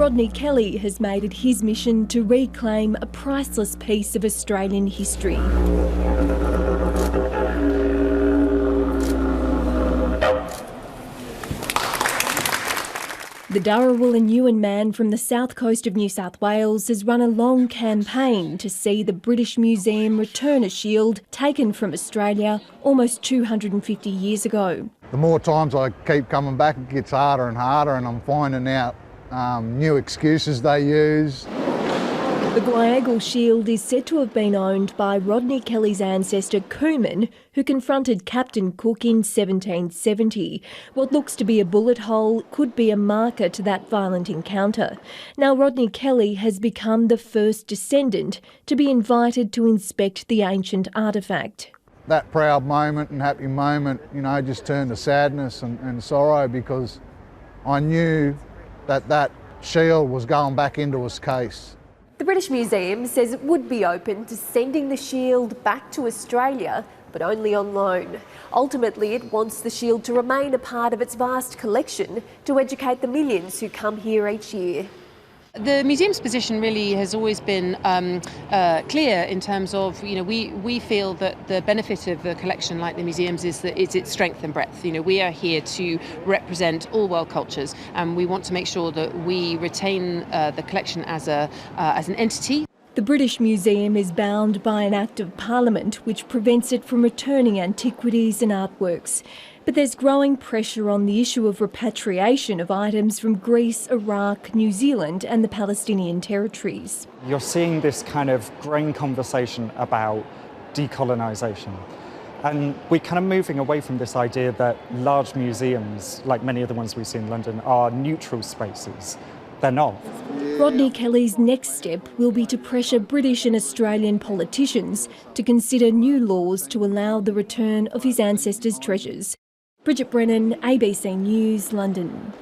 Rodney Kelly has made it his mission to reclaim a priceless piece of Australian history. The Dharawal man from the south coast of New South Wales has run a long campaign to see the British Museum return a shield taken from Australia almost 250 years ago. The more times I keep coming back, it gets harder and harder, and I'm finding out new excuses they use. The Guaiagal shield is said to have been owned by Rodney Kelly's ancestor Cooman, who confronted Captain Cook in 1770. What looks to be a bullet hole could be a marker to that violent encounter. Now Rodney Kelly has become the first descendant to be invited to inspect the ancient artefact. That proud moment and happy moment, just turned to sadness and sorrow, because I knew that shield was going back into its case. The British Museum says it would be open to sending the shield back to Australia, but only on loan. Ultimately, it wants the shield to remain a part of its vast collection to educate the millions who come here each year. The museum's position really has always been clear in terms of, we feel that the benefit of a collection like the museum's is its strength and breadth. We are here to represent all world cultures, and we want to make sure that we retain the collection as an entity. The British Museum is bound by an Act of Parliament which prevents it from returning antiquities and artworks. But there's growing pressure on the issue of repatriation of items from Greece, Iraq, New Zealand and the Palestinian territories. You're seeing this kind of growing conversation about decolonisation. And we're kind of moving away from this idea that large museums, like many of the ones we see in London, are neutral spaces. They're not. Rodney Kelly's next step will be to pressure British and Australian politicians to consider new laws to allow the return of his ancestors' treasures. Bridget Brennan, ABC News, London.